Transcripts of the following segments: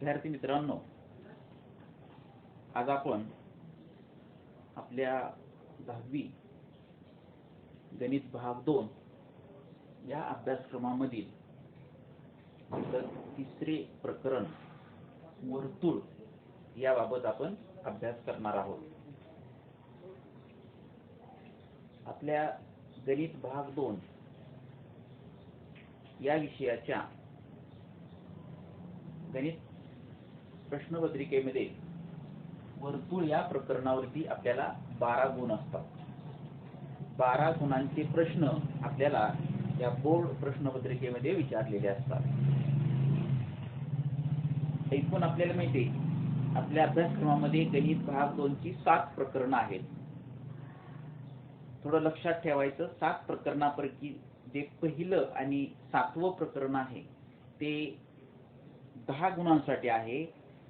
विद्यार्थी मित्रांनो, आज आपण आपल्या 10वी गणित भाग 2 या अभ्यासक्रमामधील तिसरे प्रकरण वर्तुळ याबाबत आपण अभ्यास करणार आहोत। आपल्या गणित भाग 2 या विषयाच्या गणित प्रश्नपत्रिकेमध्ये वर्तुळ या प्रकरणावरती आपल्याला 12 गुण असतात। 12 गुणांचे प्रश्न आपल्याला या बोर्ड प्रश्नपत्रिकेमध्ये विचारलेले असतात। एकूण आपल्याला माहिती आहे, आपल्या अभ्यासक्रमामध्ये गणित भाग 2 ची 7 प्रकरणं आहेत। थोडं लक्षात ठेवायचं, 7 प्रकरणापैकी जे पहिलं आणि 7वं प्रकरण आहे ते 10 गुणांसाठी आहे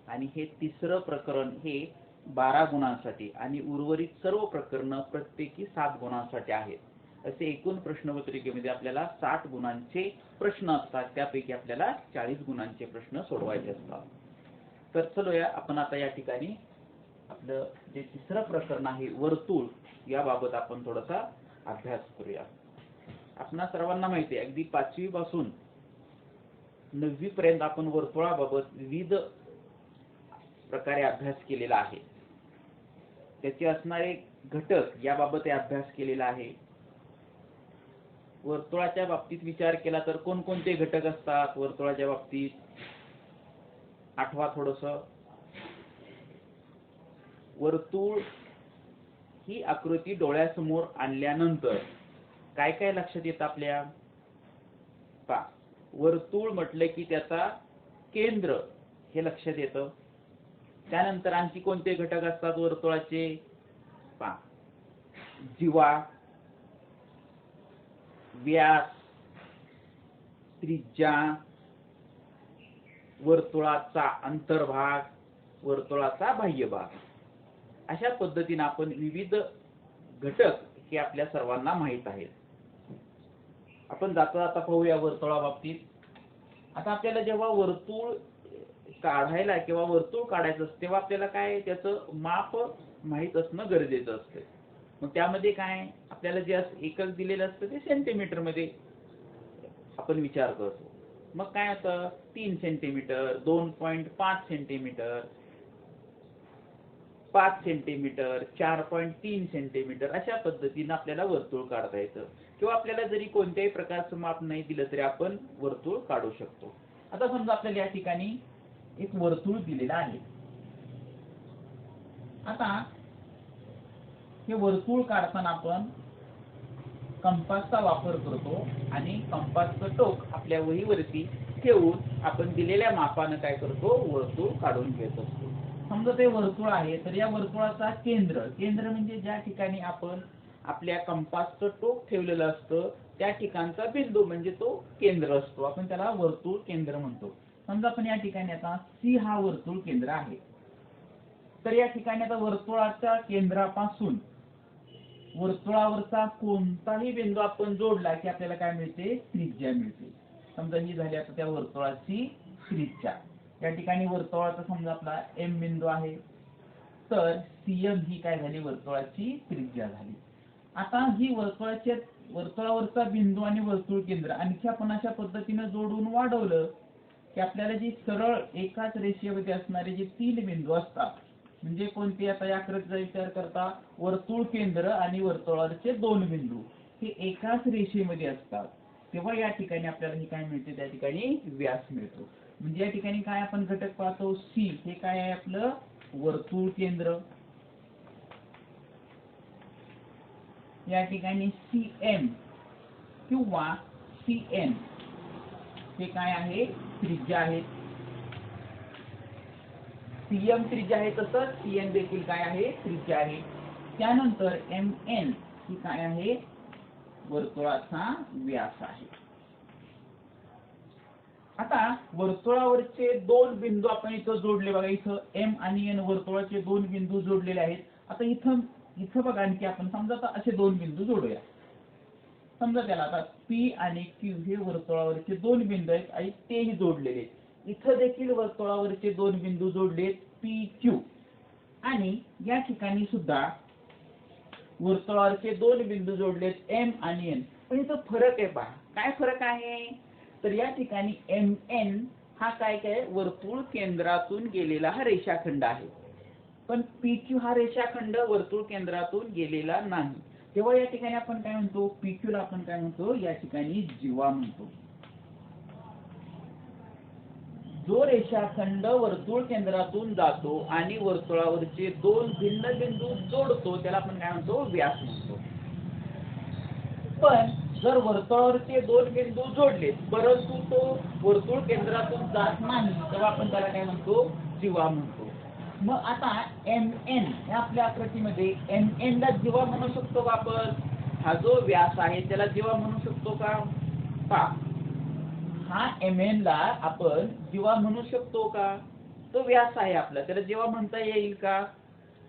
आणि हे तिसरं प्रकरण हे 12 गुणांसाठी आणि उर्वरित सर्व प्रकरणं प्रत्येकी 7 गुणांसाठी आहेत। असे एकूण प्रश्नपत्रिकेमध्ये आपल्याला 60 गुणांचे प्रश्न असतात, त्यापैकी आपल्याला 40 गुणांचे प्रश्न सोडवायचे असतात। तर चलूया आपण आता या ठिकाणी आपलं जे तिसरं प्रकरण आहे वर्तुळ याबाबत आपण थोडासा अभ्यास करूया। आपणा सर्वांना माहिती आहे, अगदी 5वी पासून 9वी पर्यंत आपण वर्तुळाबाबत विविध प्रकारे अभ्यास केलेला आहे। त्याचे असणारे घटक याबाबत अभ्यास केलेला आहे। वर्तुळाच्या बाबतीत विचार केला तर कोणकोणते घटक असतात वर्तुळाच्या बाबतीत, आठवा थोडंसं। वर्तुळ ही आकृती डोळ्यासमोर आणल्यानंतर काय काय लक्षात येतं आपल्या? पहा, वर्तुळ म्हटलं की त्याचा केंद्र हे लक्षात येतं। त्यानंतर आणखी कोणते घटक असतात वर्तुळाचे? पहा, जीवा, व्यास, त्रिज्या, वर्तुळाचा अंतर्भाग, वर्तुळाचा बाह्य भाग, अशा पद्धतीने आपण विविध घटक हे आपल्या सर्वांना माहित आहेत। आपण जाता पाहूया वर्तुळाबाबतीत। आता आपल्याला जेव्हा वर्तुळ काढायला किंवा वर्तुळ काढायचं असतं तेव्हा आपल्याला काय त्याचं माप माहित असणं गरजेचं असतं। मग त्यामध्ये काय आपल्याला जे एकक दिलेलं असतं ते सेंटीमीटर मध्ये आपण विचार करतो। मग काय असतं 3 सेंटीमीटर, 2.5 सेंटीमीटर, 5 सेंटीमीटर, 4.3 सेंटीमीटर अशा पद्धतीने आपल्याला वर्तुळ काढता येतं। किंवा आपल्याला जरी कोणत्याही प्रकारचं माप नाही दिलं तरी आपण वर्तुळ काढू शकतो। आता समजा आपल्याला या ठिकाणी एक वर्तुळ दिलेलं आहे। आता हे वर्तुळ काढताना आपण कंपासचा वापर करतो आणि कंपासचं टोक आपल्या वहीवरती ठेवून आपण दिलेल्या मापाने काय करतो वर्तुळ काढून घेत असतो। समजा ते वर्तुळ आहे तर या वर्तुळाचा केंद्र म्हणजे ज्या ठिकाणी आपण आपल्या कंपासचं टोक ठेवलेलं असतं त्या ठिकाणचा बिंदू म्हणजे तो केंद्र असतो। आपण त्याला वर्तुळ केंद्र म्हणतो। समजा आपण या ठिकाणी आता C हा वर्तुळ केंद्र आहे, तर या ठिकाणी आता वर्तुळाच्या केंद्रापासून वर्तुळावरचा कोणताही बिंदू आपण जोडला की आपल्याला काय मिळते? त्रिज्या मिळते। समजा ही झाली आता त्या वर्तुळाची त्रिज्या। या ठिकाणी वर्तुळाचा समजा आपला M बिंदू आहे, तर CM ही काय झाली वर्तुळाची त्रिज्या झाली। आता ही वर्तुळावरचा बिंदू आणि वर्तुळ केंद्र आणखी आपण अशा पद्धतीने जोडून वाढवलं की आपल्याला जी सरळ एकाच रेषेमध्ये असणारे जे 3 बिंदू असतात, म्हणजे कोणते? आता या आकृतीचा विचार करता वर्तुळ केंद्र आणि वर्तुळावरचे 2 बिंदू हे एकाच रेषेमध्ये असतात, तेव्हा या ठिकाणी आपल्याला हे काय मिळते? त्या ठिकाणी व्यास मिळतो। म्हणजे या ठिकाणी काय आपण घटक पाहतो? C हे काय आहे? आपलं वर्तुळ केंद्र। या ठिकाणी CM किंवा CN हे काय आहे? त्रिज्या आहे। CM त्रिज्या आहे तसं CN देखील काय आहे? त्रिज्या आहे। त्यानंतर MN ही काय आहे? वर्तुळाचा व्यास आहे। आता वर्तुळावरचे 2 बिंदू आपण इथं जोडले बघा, इथं M आणि N वर्तुळाचे 2 बिंदू जोडलेले आहेत। आता इथं बघा आणखी आपण समजा आता असे 2 बिंदू जोडूया। समजा त्याला आता P आणि Q हे वर्तुळावरचे 2 बिंदू आहेत आणि तेही जोडलेले आहेत। इथं देखील वर्तुळावरचे दोन बिंदू जोडलेत पी क्यू, आणि या ठिकाणी सुद्धा वर्तुळावरचे दोन बिंदू जोडलेत एम आणि एन. पण इथं फरक आहे पहा. काय फरक आहे? तर या ठिकाणी एम एन हा काय वर्तुळ केंद्रातून गेलेला हा रेषाखंड आहे, पण पी क्यू हा रेषाखंड वर्तुळ केंद्रातून गेलेला नाही. तेव्हा या ठिकाणी आपण काय म्हणतो? पी क्यू ला आपण काय म्हणतो? या ठिकाणी जीवा म्हणतो. जो रेषाखंड वर्तुळ केंद्रातून जातो आणि वर्तुळावरचे दोन भिन्न बिंदू जोडतो त्याला आपण काय म्हणतो? व्यास म्हणतो. पण जर वर्तुळावरचे दोन बिंदू जोडले परंतु तो वर्तुळ केंद्रातून जात नाही तेव्हा आपण त्याला काय म्हणतो? जीवा म्हणतो. मग आता एम एन या आपल्या आकृतीमध्ये एम एन ला जीवा म्हणू शकतो का आपण? हा जो व्यास आहे त्याला जीवा म्हणू शकतो का? पहा, हा एम एन ला आपण जीवा म्हणू शकतो का? तो व्यास आहे आपला, त्याला जीवा म्हणता येईल का?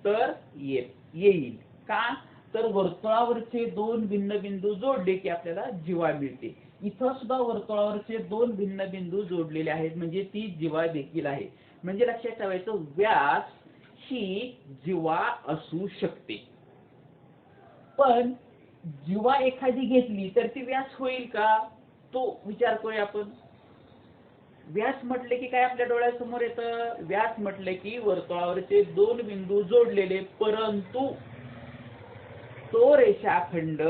तर येईल. का? तर वर्तुळावरचे दोन भिन्न बिंदू जोडले की आपल्याला जीवा मिळते. इथं सुद्धा वर्तुळावरचे दोन भिन्न बिंदू जोडलेले आहेत म्हणजे ती जीवा देखील आहे. म्हणजे लक्षात ठेवायचं, व्यास ही जीवा असू शकते. पण जीवा एखादी घेतली तर ती व्यास होईल का? तो विचार करूया आपण. व्यास म्हटले की काय आपल्या डोळ्यासमोर येतं? व्यास म्हटले की वर्तुळावरचे दोन बिंदू जोडलेले परंतु तो रेषाखंड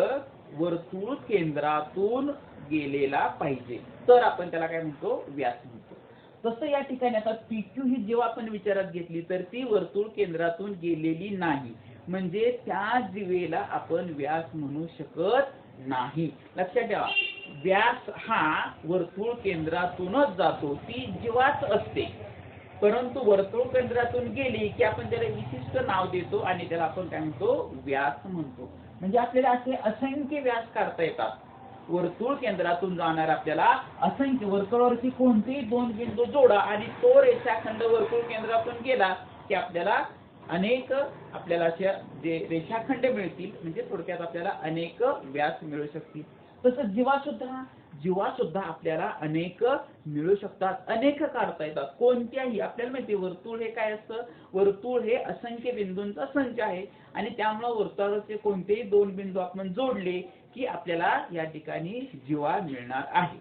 वर्तुळ केंद्रातून गेलेला पाहिजे, तर आपण त्याला काय म्हणतो? व्यास म्हणतो. तसं या ठिकाणी आता पी क्यू ही जेव्हा आपण विचारात घेतली तर ती वर्तुळ केंद्रातून गेलेली नाही, म्हणजे त्या जीवेला आपण व्यास म्हणू शकत नाही. लक्षात ठेवा, व्यास हा वर्तुळ केंद्रातूनच जातो, ती जीवाच असते. परंतु वर्तुळ केंद्रातून गेली की आपण त्याला विशिष्ट नाव देतो आणि त्याला आपण काय म्हणतो? व्यास म्हणतो. म्हणजे आपल्याला असे असंख्य व्यास काढता येतात. वर्तुळ केंद्रातून जाणार आपल्याला असंख्य, वर्तुळावरती कोणतेही दोन बिंदू जोडा आणि तो रेषाखंड वर्तुळ केंद्रातून गेला की आपल्याला अनेक अशा जे रेषाखंड मिळतील, म्हणजे थोडक्यात आपल्याला अनेक व्यास मिळू शकतील. तसंच जीवा सुद्धा आपल्याला अनेक मिळू शकतात, अनेक काढता येतात. कोणत्याही, आपल्याला माहिती वर्तुळ हे काय असतं? वर्तुळ हे असंख्य बिंदूंचा संच आहे आणि त्यामुळे वर्तुळावरचे कोणतेही दोन बिंदू आपण जोडले की आपल्याला या ठिकाणी जीवा मिळणार आहे.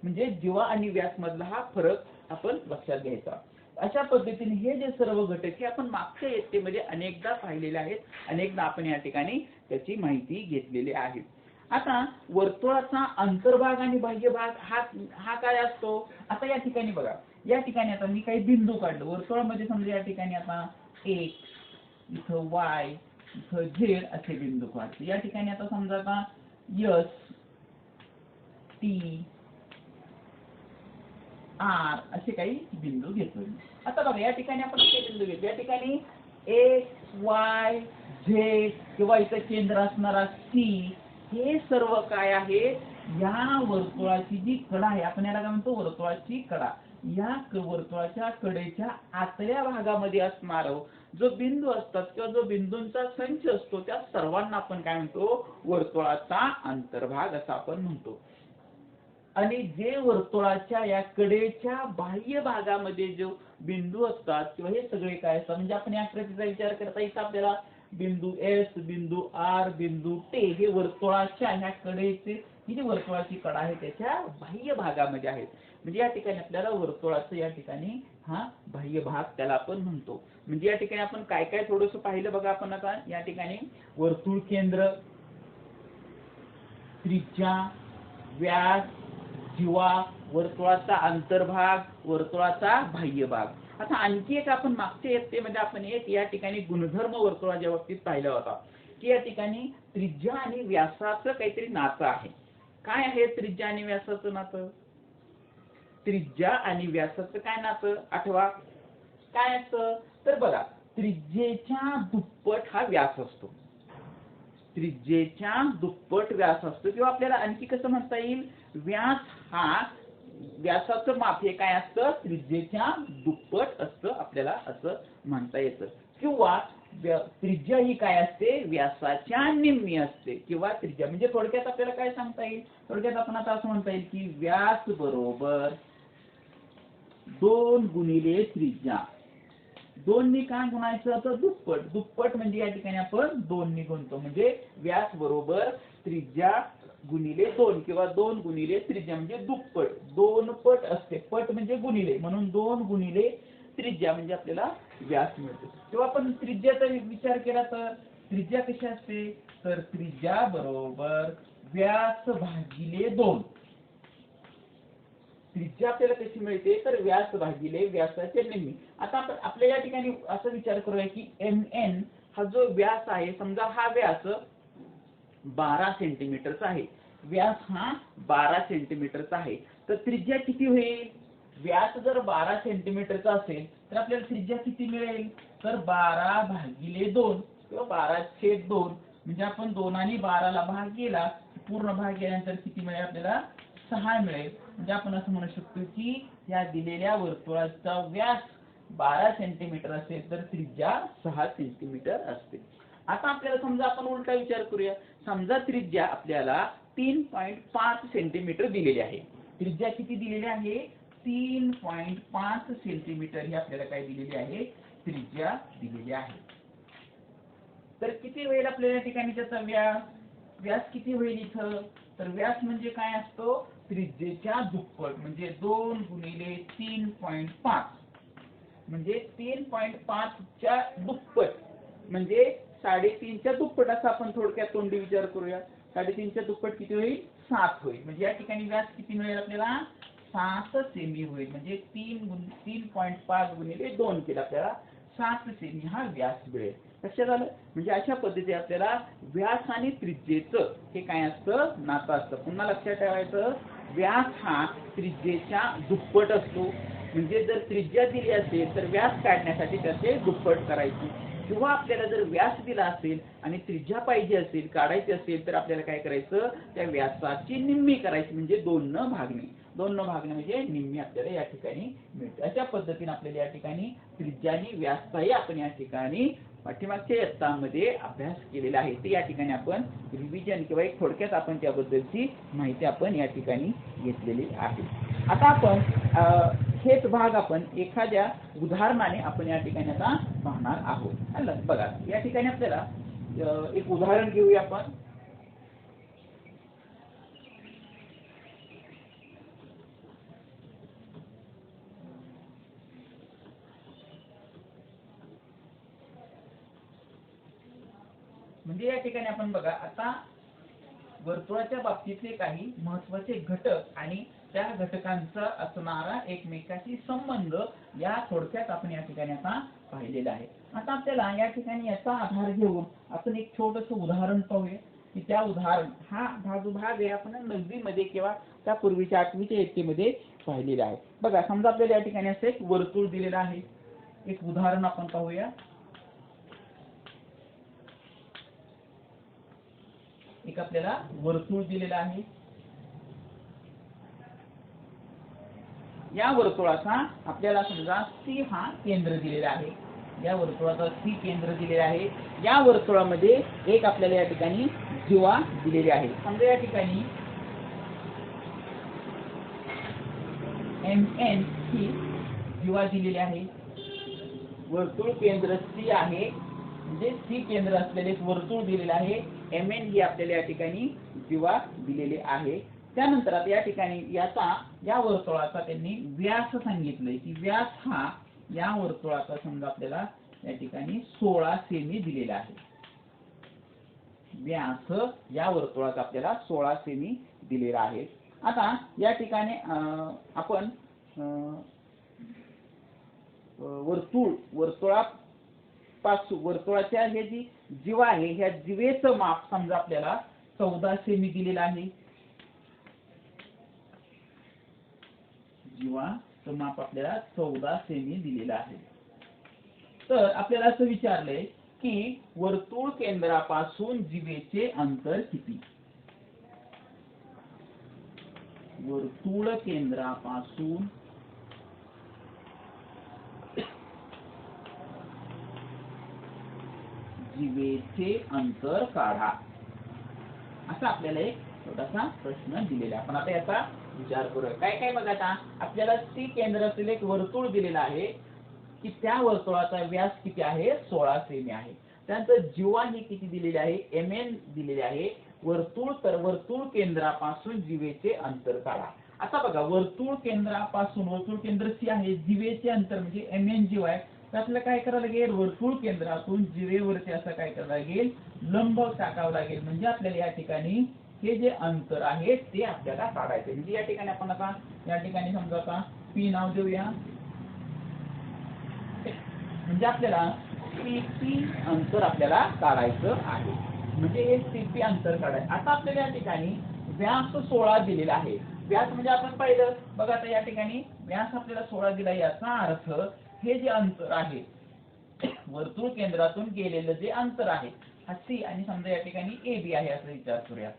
म्हणजे जीवा आणि व्यास मधला हा फरक आपण लक्षात घ्यायचा. अशा पद्धतीने हे जे सर्व घटक हे आपण मागच्या इयत्तेमध्ये अनेकदा पाहिलेले आहेत, अनेकदा आपण या ठिकाणी त्याची माहिती घेतलेली आहे. आता वर्तुळाचा अंतर्भाग आणि बाह्य भाग हा काय असतो? आता या ठिकाणी बघा, या ठिकाणी आता मी काही बिंदू काढले वर्तुळामध्ये. समजा या ठिकाणी आता X, इथं Y, इथं Z असे बिंदू काढते. या ठिकाणी आता समजा आता S, T, R असे काही बिंदू घेतो. आता बघा या ठिकाणी आपण किती बिंदू घेतो? या ठिकाणी X, Y, Z किंवा इथं केंद्र असणारा C, हे सर्व काय आहे? या वर्तुळाची जी कडा आहे, आपण याला काय म्हणतो? वर्तुळाची कडा. या वर्तुळाच्या कडेच्या आतल्या भागामध्ये असणारा जो बिंदू असतात किंवा जो बिंदूंचा संच असतो त्या सर्वांना आपण काय म्हणतो? वर्तुळाचा अंतर्भाग असं आपण म्हणतो. आणि जे वर्तुळाच्या या कडेच्या बाह्य भागामध्ये जो बिंदू असतात किंवा हे सगळे काय असतात, म्हणजे आपण या आकृतीचा विचार करता इथं आपल्याला बिंदू S, बिंदू R, बिंदू T हे वर्तुळाच्या ह्या कडेचे, ही जी वर्तुळाची कडा आहे त्याच्या बाह्य भागामध्ये आहेत. म्हणजे या ठिकाणी आपल्याला वर्तुळाचं या ठिकाणी हा बाह्य भाग त्याला आपण म्हणतो. म्हणजे या ठिकाणी आपण काय काय थोडंसं पाहिलं बघा. आपण आता या ठिकाणी वर्तुळ केंद्र, त्रिज्या, व्यास, जीवा, वर्तुळाचा अंतर्भाग, वर्तुळाचा बाह्य भाग. आता आणखी एक आपण मागच्या इयत्तेमध्ये आपण एक या ठिकाणी गुणधर्म वर्तुळाच्या बाबतीत पाहिला होता की या ठिकाणी त्रिज्या आणि व्यासाचं काहीतरी नातं आहे. काय आहे त्रिज्या आणि व्यासाचं नातं? त्रिज्या आणि व्यासाचं काय नातं आठवा. काय असतं? तर बघा, त्रिज्येच्या दुप्पट हा व्यास असतो. त्रिज्येच्या दुप्पट व्यास असतो, किंवा आपल्याला आणखी कसं म्हणता येईल? व्यास हा, व्यासाचं माप हे काय असतं? त्रिज्येच्या दुप्पट असतं, आपल्याला असं म्हणता येतं. किंवा त्रिज्या ही काय असते? व्यासाच्या निम्मी असते. किंवा त्रिज्या म्हणजे थोडक्यात आपल्याला काय सांगता येईल? थोडक्यात आपण आता असं म्हणता येईल की व्यास बरोबर 2 गुणिले त्रिज्या. 2 ने काय गुणायचं तर दुप्पट. दुप्पट म्हणजे या ठिकाणी आपण 2 ने गुणतो म्हणजे व्यास बरोबर त्रिज्या गुणिले 2 किंवा 2 गुणिले त्रिज्या म्हणजे दुप्पट. 2 पट असते, पट म्हणजे गुणिले, म्हणून 2 गुणिले त्रिज्या म्हणजे आपल्याला व्यास मिळतो. किंवा आपण त्रिज्याचा विचार केला तर त्रिज्या कशी असते तर त्रिज्या बरोबर व्यास भागिले 2. त्रिज्या आपल्याला कशी मिळते तर व्यास भागिले व्यासाचे निम्मे. आता आपण आपल्या या ठिकाणी असं विचार करूया की mn हा जो व्यास आहे, समजा हा व्यास 12 सेंटीमीटरचा आहे. व्यास हा 12 सेंटीमीटरचा आहे, तर त्रिज्या किती होईल? व्यास जर 12 सेंटीमीटरचा असेल तर आपल्याला त्रिज्या किती मिळेल तर 12 भागिले 2 किंवा 12/2. म्हणजे आपण 2 आणि 12 ला भाग केला, पूर्ण भाग केल्यानंतर किती मिळेल आपल्याला 6 मिळेल. म्हणजे आपण असं म्हणू शकतो की या दिलेल्या वर्तुळाचा व्यास 12 सेंटीमीटर असेल तर त्रिज्या 6 सेंटीमीटर असते. आता आपल्याला समजा आपण उलटा विचार करूया. समजा त्रिज्या आपल्याला 3.5 सेंटीमीटर दिलेली आहे. त्रिज्या किती दिलेली आहे 3.5 सेंटीमीटर ही आपल्याला काय दिलेली आहे त्रिज्या दिलेली आहे. तर किती होईल आपल्याला या ठिकाणी त्याचा व्यास? व्यास किती होईल इथं तर व्यास म्हणजे काय असतो त्रिज्येच्या दुप्पट म्हणजे 2 गुणिले 3.5 म्हणजे 3.5 च्या दुप्पट म्हणजे 3.5 च्या दुप्पट असं आपण थोडक्यात तोंडी विचार करूया. 3.5 च्या दुप्पट किती होईल 7 होईल. म्हणजे या ठिकाणी व्यास किती मिळेल आपल्याला 7 सेमी होईल. म्हणजे 3.5 गुणिले 2 केलं आपल्याला 7 सेमी हा व्यास मिळेल. लक्षात आलं? म्हणजे अशा पद्धतीने आपल्याला व्यास आणि त्रिज्येचं हे काय असतं नातं असतं. पुन्हा लक्षात ठेवायचं व्यास हा त्रिज्येच्या दुप्पट असतो. म्हणजे जर त्रिज्या दिली असेल तर व्यास काढण्यासाठी त्याचे दुप्पट करायचे, किंवा आपल्याला जर व्यास दिला असेल आणि त्रिज्या पाहिजे असेल काढायची असेल तर आपल्याला काय करायचं त्या व्यासाची निम्मी करायची म्हणजे 2 न भागणे. 2 न भागणे म्हणजे निम्मी आपल्याला या ठिकाणी मिळते. अशा पद्धतीने आपल्याला या ठिकाणी त्रिज्या आणि व्यासचाही आपण या ठिकाणी पाठीमागच्या इयत्तांमध्ये अभ्यास केलेला आहे. ते या ठिकाणी आपण रिव्हिजन किंवा एक थोडक्यात आपण त्याबद्दलची माहिती आपण या ठिकाणी घेतलेली आहे. आता आपण हेच भाग आपण एखाद्या उदाहरणाने आपण या ठिकाणी आता पाहणार आहोत. बघा या ठिकाणी आपल्याला एक उदाहरण घेऊया आपण. म्हणजे या ठिकाणी आपण बघा आता वर्तुळाच्या बाबतीतले काही महत्त्वाचे घटक आणि त्या घटकांचा असणारा एकमेकाशी संबंध या थोडक्यात आपण या ठिकाणी आता पाहिलेला आहे. आता आपल्याला या ठिकाणी याचा आधार घेऊन आपण एक छोटंसं उदाहरण पाहूया की त्या उदाहरण हा जो भाग आहे आपण 9वी मध्ये किंवा त्यापूर्वीच्या 8वीच्या इयत्तेमध्ये पाहिलेला आहे. बघा समजा आपल्याला या ठिकाणी असं एक वर्तुळ दिलेलं आहे. एक उदाहरण आपण पाहूया. एक आपल्याला वर्तुळ दिलेला आहे. या वर्तुळाचा आपल्याला समजा सी हा केंद्र दिलेला आहे. या वर्तुळाचा सी केंद्र दिलेला आहे. या वर्तुळामध्ये एक आपल्याला या ठिकाणी जीवा दिलेली आहे. समजा या ठिकाणी mn ही जीवा दिलेली आहे. वर्तुळ केंद्र सी आहे म्हणजे सी केंद्र असलेले एक वर्तुळ दिलेले आहे. mn ही आपल्याला या ठिकाणी जीवा दिलेली आहे. त्यानंतर आता या ठिकाणी या वर्तुळाचा त्यांनी व्यास सांगितलंय की व्यास हा या वर्तुळाचा समजा आपल्याला या ठिकाणी 16 सेमी दिलेला आहे. व्यास या वर्तुळाचा आपल्याला 16 सेमी दिलेला आहे. आता या ठिकाणी आपण वर्तुळाच्या हे जी जीवा आहे ह्या जीवेचं माप समजा आपल्याला 14 सेमी दिलेलं आहे. जीवाचं माप आपल्याला 14 सेमी दिलेलं आहे. तर आपल्याला असं विचारलंय की वर्तुळ केंद्रापासून जीवेचे अंतर किती? वर्तुळ केंद्रापासून जीवेचे अंतर काढा. असा आपल्याला एक छोटासा प्रश्न दिलेला आहे. आपण आता याचा विचार करूया. काय काय बघा, आता आपल्याला सी केंद्र असलेले एक वर्तुळ दिलेलं आहे की त्या वर्तुळाचा व्यास किती आहे, 16 सेमी आहे. त्यानंतर जीवा ही किती दिलेली आहे, mn दिलेली आहे. वर्तुळ केंद्रापासून जीवेचे अंतर काढा. आता बघा, वर्तुळ केंद्र सी आहे, जीवेचे अंतर म्हणजे mn जीवा आहे. तर आपल्याला काय करावं लागेल, वर्तुळ केंद्रातून जीवेवरती असं काय करावं लागेल, लंब टाकावं लागेल. म्हणजे आपल्याला या ठिकाणी हे जे अंतर आहे ते आपल्याला काढायचे. म्हणजे या ठिकाणी आपण आता या ठिकाणी समजा आता पी नाव देऊया. म्हणजे आपल्याला सीपी अंतर आपल्याला काढायचं आहे. म्हणजे हे सीपी अंतर काढायचं. आता आपल्याला या ठिकाणी व्यास 16 दिलेला आहे. व्यास म्हणजे आपण पाहिलं बघा, आता या ठिकाणी व्यास आपल्याला 16 दिला. याचा अर्थ हे जे अंतर आहे वर्तुळ केंद्रातून गेलेलं जे अंतर आहे हा सी आणि समजा या ठिकाणी ए बी आहे असं विचार करूया.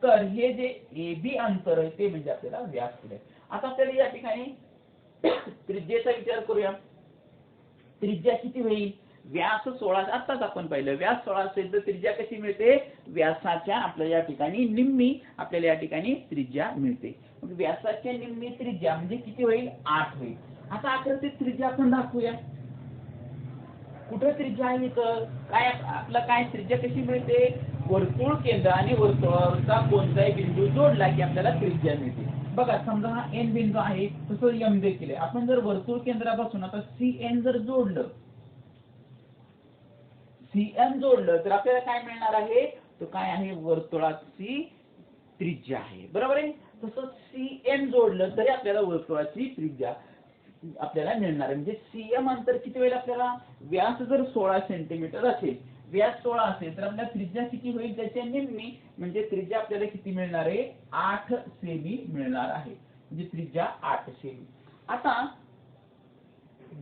तर हे जे ए बी अंतर आहे ते म्हणजे आपल्याला व्यास दिले. आता आपल्याला या ठिकाणी त्रिज्येचा विचार करूया. त्रिज्या किती होईल, व्यास 16. आताच आपण पाहिलं व्यास 16 असेल तर त्रिज्या कशी मिळते, व्यासाच्या आपल्याला या ठिकाणी निम्मी आपल्याला या ठिकाणी त्रिज्या मिळते. मग व्यासाच्या निम्मी त्रिज्या म्हणजे किती होईल, 8 होईल. आता आकृतीत त्रिज्या आपण दाखवूया. कुठे त्रिज्या आहे तर काय आपला काय त्रिज्या कशी मिळते, वर्तुळ केंद्र आणि वर्तुळावरचा कोणताही बिंदू जोडला की आपल्याला त्रिज्या मिळते. बघा, समजा हा एन बिंदू आहे, तसं एम देखील आहे. आपण जर वर्तुळ केंद्रापासून आता सीएन जर जोडलं, सीएन जोडलं तर आपल्याला काय मिळणार आहे, तो काय आहे, वर्तुळाची त्रिज्या आहे. बरोबर आहे. तसं सीएन जोडलं तरी आपल्याला वर्तुळाची त्रिज्या आपल्याला मिळणार आहे. म्हणजे सीएम अंतर किती होईल आपल्याला, व्यास जर 16 सेंटीमीटर असेल, व्यास 16 असेल तर आपल्याला त्रिज्या किती होईल, त्याच्या निम्मी म्हणजे त्रिज्या आपल्याला किती मिळणार आहे, 8 सेमी मिळणार आहे. म्हणजे त्रिज्या 8 सेमी. आता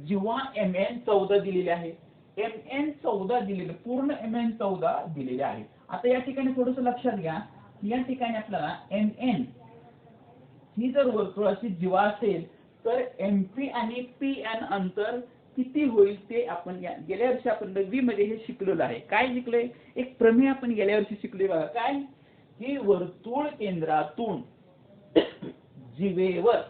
जेव्हा mn 14 दिलेले आहे, mn 14 दिलेले, पूर्ण mn 14 दिलेले आहे. आता या ठिकाणी थोडंसं लक्षात घ्या, या ठिकाणी आपल्याला mn ही जर वर्तुळाची जीवा असेल तर MP आणि PN अंतर किती होईल ते आपण गेल्या वर्षी आपण 9वी मध्ये हे शिकलेलं आहे. काय शिकलोय, एक प्रमेय आपण गेल्या वर्षी शिकलोय बघा. काय की वर्तुळ केंद्रातून जीवेवर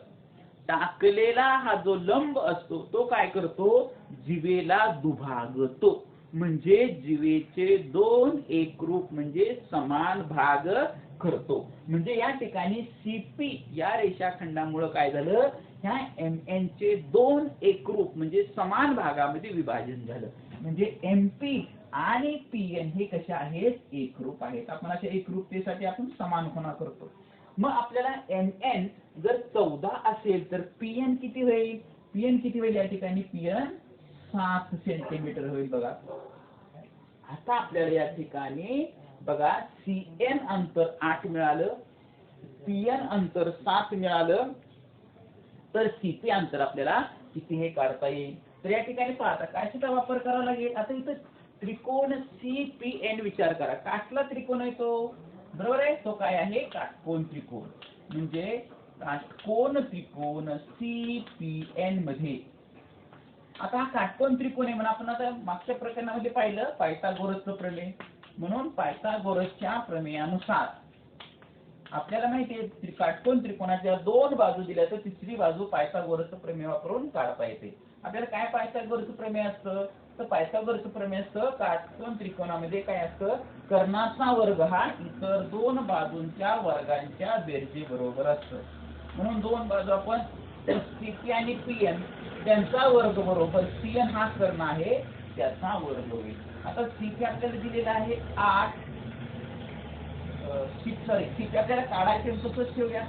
टाकलेला हा जो लंब असतो तो काय करतो, जीवेला दुभागतो. म्हणजे जीवेचे दोन एकरूप म्हणजे समान भाग करतो. म्हणजे या ठिकाणी सीपी या रेषाखंडामुळे काय झालं, ह्या एमएन चे दोन एकरूप म्हणजे समान भागामध्ये विभाजन झालं. म्हणजे एमपी आणि पीएन हे कसे आहेत, एकरूप आहेत. आपण अशा एकरूपतेसाठी आपण समानपणा करतो. मग आपल्याला एमएन जर 14 असेल तर पीएन किती होईल, पीएन किती होईल, या ठिकाणी पीएन 7 सेंटीमीटर होईल. बघा, आता आपल्याला या ठिकाणी बघा सीएन अंतर 8 मिळालं, पीएन अंतर 7 मिळालं, तर सीपी अंतर आपल्याला किती हे काढता येईल. तर या ठिकाणी पाहता कायचा वापर करावा लागेल. आता इथं त्रिकोण सीपीएन विचार करा, काटला त्रिकोण आहे तो, बरोबर आहे, तो काय आहे, काटकोन त्रिकोण. म्हणजे काटकोन त्रिकोण सीपीएन मध्ये. आता हा काटकोन त्रिकोण आहे म्हणून आपण आता मागच्या प्रकरणामध्ये पाहिलं पायथागोरसचं प्रमेय. म्हणून पायथागोरसच्या प्रमेयानुसार आपल्याला माहिती आहे काटकोन त्रिकोणाच्या दोन बाजू दिल्या तर तिसरी बाजू पायथागोरसचं प्रमेय वापरून काढता येते. आपल्याला काय पायथागोरसचं प्रमेय असतं, तर पायथागोरसचं प्रमेय असतं काटकोन त्रिकोणामध्ये काय असतं, कर्णाचा वर्ग हा इतर दोन बाजूंच्या वर्गांच्या बेरजे बरोबर असतं. म्हणून दोन बाजू आपण सीपी आणि पीएन त्यांचा वर्ग बरोबर सीएन हा कर्ण आहे त्याचा वर्ग होईल. आता सीपी आपल्याला दिलेला आहे 8, सीपी आपल्याला काढायचे तसंच ठेवूया,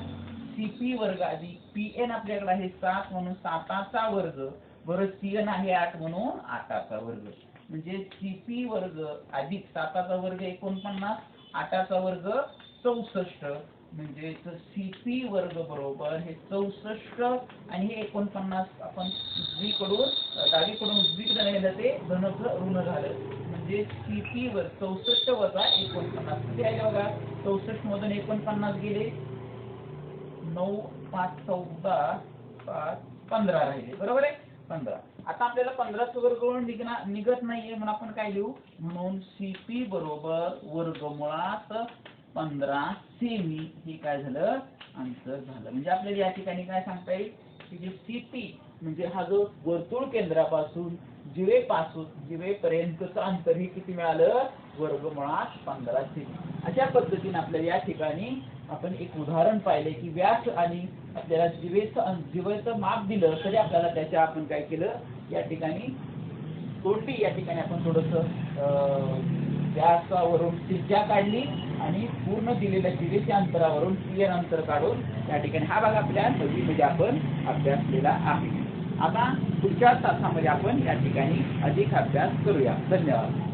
सीपी वर्ग अधिक पीएन आपल्याकडे आहे 7 म्हणून 7चा वर्ग बरोबर सीएन आहे 8 म्हणून 8चा वर्ग. म्हणजे सीपी वर्ग अधिक 7चा वर्ग 49, 8चा वर्ग 64. म्हणजे सीपी वर्ग बरोबर हे 64 आणि हे 49 आपण डावीकडून उजवीकडे नेलं ते धनचं ऋण झालं. म्हणजे सीपी वर 64 वजा 49 किती आहे बघा, 64 मधून 49 गेले, 9 5 14 5 15 राहिले, बरोबर आहे 15. आता आपल्याला 15 वर्गमूळ निघत नाहीये म्हणून आपण काय लिहू, म्हणून सीपी बरोबर वर्गमुळात 15 सेमी हे काय झालं अंतर झालं. म्हणजे आपल्याला या ठिकाणी काय सांगता येईल की जे CP म्हणजे हा जो वर्तुळ केंद्रापासून जिवेपर्यंतचं अंतर हे किती मिळालं वर्गमुळात 15 सेमी. अशा पद्धतीने आपल्याला या ठिकाणी आपण एक उदाहरण पाहिले की व्यास आणि आपल्याला जिवेचं माप दिलं तरी आपल्याला त्याच्या आपण काय केलं या ठिकाणी तोंडी या ठिकाणी आपण थोडंसं व्यासावरून त्रिज्या काढली आणि पूर्ण दिलेल्या जिवेच्या अंतरावरून क्लिअर अंतर काढून या ठिकाणी हा भाग आपल्या नववीमध्ये आपण अभ्यासलेला आहे. आता पुढच्या तासामध्ये आपण या ठिकाणी अधिक अभ्यास करूया. धन्यवाद.